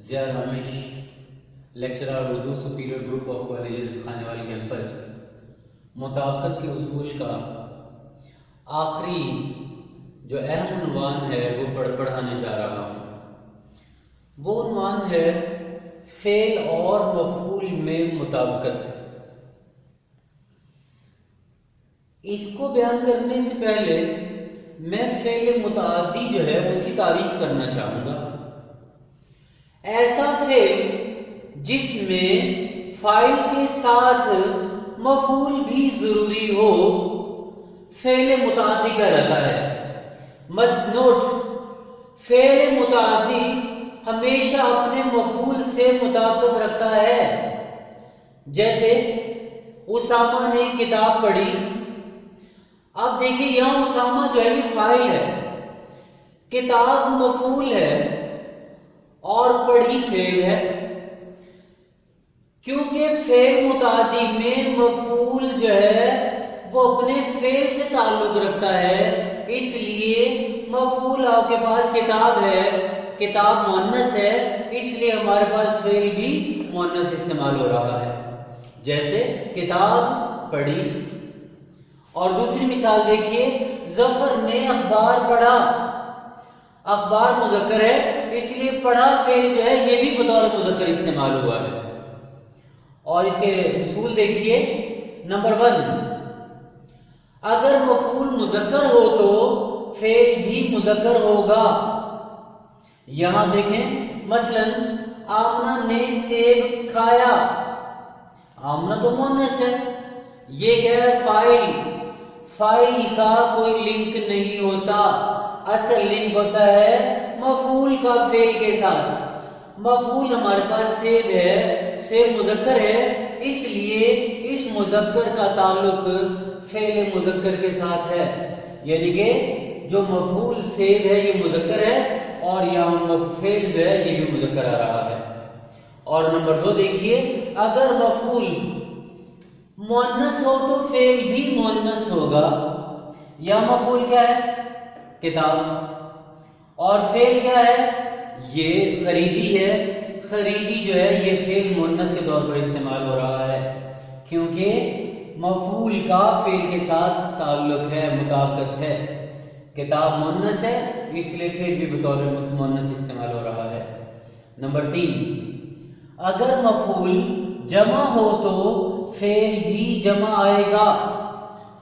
Zia Ramish lecturer Urdu Superior Group of Colleges Khanewal campus مطابقت کے اصول کا آخری جو اہم عنوان ہے وہ پڑھانے جا رہا ہوں۔ وہ عنوان ہے فعل اور مفعول میں مطابقت۔ اس کو بیان کرنے سے پہلے میں فعل متعدی جو ہے اس کی تعریف کرنا چاہوں گا۔ ایسا فعل جس میں فاعل کے ساتھ مفعول بھی ضروری ہو فعل متعدی کہلاتا ہے۔ نوٹ، فعل متعدی ہمیشہ اپنے مفعول سے مطابقت رکھتا ہے۔ جیسے اسامہ نے کتاب پڑھی۔ اب دیکھیے یہاں اسامہ جو ہے یہ فاعل ہے، کتاب مفعول ہے اور پڑھی فعل ہے۔ کیونکہ فعل متعدی میں مفعول جو ہے وہ اپنے فعل سے تعلق رکھتا ہے، اس لیے مفعول آپ کے پاس کتاب ہے، کتاب مؤنث ہے، اس لیے ہمارے پاس فعل بھی مؤنث استعمال ہو رہا ہے، جیسے کتاب پڑھی۔ اور دوسری مثال دیکھیے، ظفر نے اخبار پڑھا۔ اخبار مذکر ہے، اس لیے پڑھا فعل جو ہے یہ بھی بطور مذکر استعمال ہوا ہے۔ اور اس کے اصول دیکھیے۔ نمبر 1، اگر مفعول مذکر ہو تو فعل بھی مذکر ہوگا۔ یہاں دیکھیں، مثلا آمنہ نے سیب کھایا۔ آمنہ تو مؤنث ہے، یہ کیا ہے؟ فاعل کا کوئی لنک نہیں ہوتا، اصل لنک ہوتا ہے مفعول کا فعل کے ساتھ۔ مفعول ہمارے پاس سیب ہے، سیب مذکر ہے، اس لیے اس مذکر کا تعلق فعل مذکر کے ساتھ ہے، یعنی کہ جو مفعول سیب ہے یہ مذکر ہے اور یہاں فعل جو ہے یہ بھی مذکر آ رہا ہے۔ اور نمبر 2 دیکھیے، اگر مفعول مؤنث ہو تو فعل بھی مؤنث ہوگا۔ یا مفعول کیا ہے؟ کتاب، اور فعل کیا ہے؟ یہ خریدی ہے۔ خریدی جو ہے یہ فعل مؤنث کے طور پر استعمال ہو رہا ہے، کیونکہ مفعول کا فعل کے ساتھ تعلق ہے، مطابقت ہے۔ کتاب مؤنث ہے، اس لیے فعل بھی بطور مؤنث استعمال ہو رہا ہے۔ نمبر 3، اگر مفعول جمع ہو تو فعل بھی جمع آئے گا۔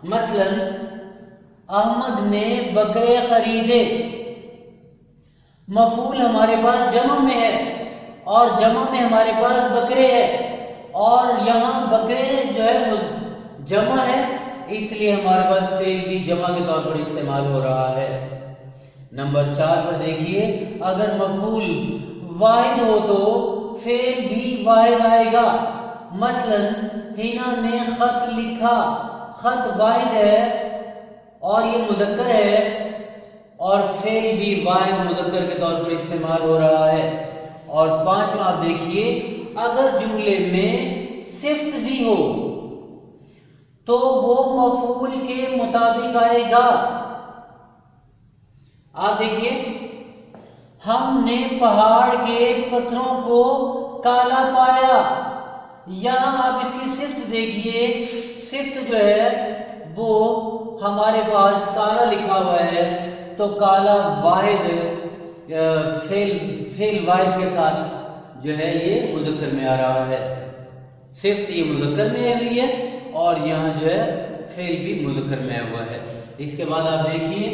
مثلا احمد نے بکرے خریدے۔ مفعول ہمارے پاس جمع میں ہے اور جمع میں ہمارے پاس بکرے ہے، اور یہاں بکرے جو ہے وہ جمع ہے، اس لیے ہمارے پاس فعل بھی جمع کے طور پر استعمال ہو رہا ہے۔ نمبر 4 پر دیکھیے، اگر مفعول واحد ہو تو فعل بھی واحد آئے گا۔ مثلا ہینا نے خط لکھا۔ خط واحد ہے اور یہ مذکر ہے، اور فعل بھی واحد مذکر کے طور پر استعمال ہو رہا ہے۔ اور 5واں آپ دیکھیے، اگر جملے میں صفت بھی ہو تو وہ مفعول کے مطابق آئے گا۔ آپ دیکھیے، ہم نے پہاڑ کے پتھروں کو کالا پایا۔ یہاں آپ اس کی صفت دیکھیے، صفت جو ہے وہ ہمارے پاس کالا لکھا ہوا ہے، تو کالا واحد فعل واحد کے ساتھ جو ہے یہ مذکر میں آ رہا ہے۔ صفت یہ مذکر میں ہوئی ہے اور یہاں جو ہے فعل بھی مذکر میں آیا ہوا ہے۔ اس کے بعد آپ دیکھیے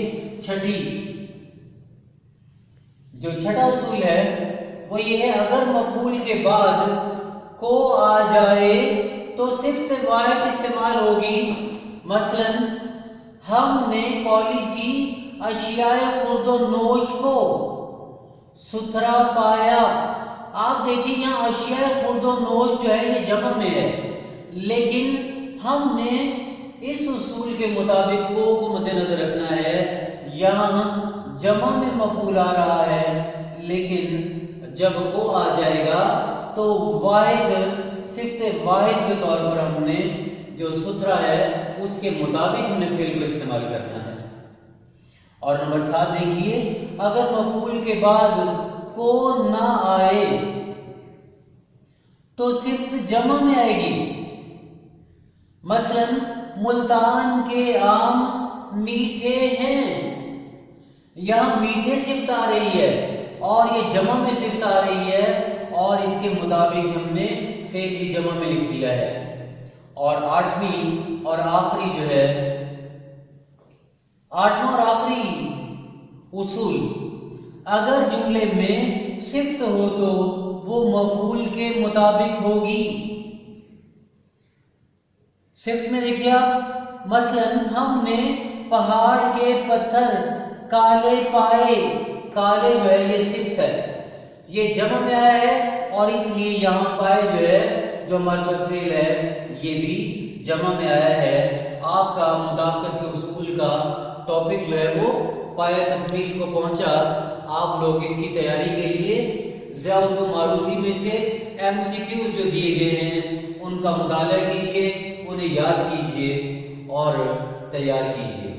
جو چھٹا اصول ہے وہ یہ ہے، اگر مفعول کے بعد کو آ جائے تو صفت واحد استعمال ہوگی۔ مثلا ہم نے کالج کی اشیاء خورد و نوش کو ستھرا پایا۔ آپ دیکھیے یہاں اشیاء خورد و نوش جو ہے یہ جمع میں ہے، لیکن ہم نے اس اصول کے مطابق کو مد نظر رکھنا ہے۔ یہاں جمع میں مفعول آ رہا ہے، لیکن جب کو آ جائے گا تو واحد صفت واحد کے طور پر ہم نے جو ستھرا ہے اس کے مطابق ہم نے فعل کو استعمال کرنا ہے۔ اور نمبر 7 دیکھیے، اگر مفعول کے بعد کو نہ آئے تو صفت جمع میں آئے گی. مثلاً ملتان کے آم میٹھے ہیں، یہاں میٹھے صفت آ رہی ہے اور یہ جمع میں صفت آ رہی ہے، اور اس کے مطابق ہم نے فعل بھی جمع میں لکھ دیا ہے. اور آٹھواں اور آخری اصول، اگر جملے میں صفت ہو تو وہ مفعول کے مطابق ہوگی. صفت میں دیکھیے آپ، مثلاً ہم نے پہاڑ کے پتھر کالے پائے. کالے جو ہے یہ صفت ہے، یہ جمع میں آیا ہے اور اس لیے یہاں پائے جو ہمارے پاس فعل ہے یہ بھی جمع میں آیا ہے. آپ کا مطابقت کے اصول کا ٹاپک وہ پایہ تکمیل کو پہنچا. آپ لوگ اس کی تیاری کے لیے ضیاء اردو معروضی میں سے MCQ جو دیے گئے ہیں ان کا مطالعہ کیجیے، انہیں یاد کیجیے اور تیار کیجیے.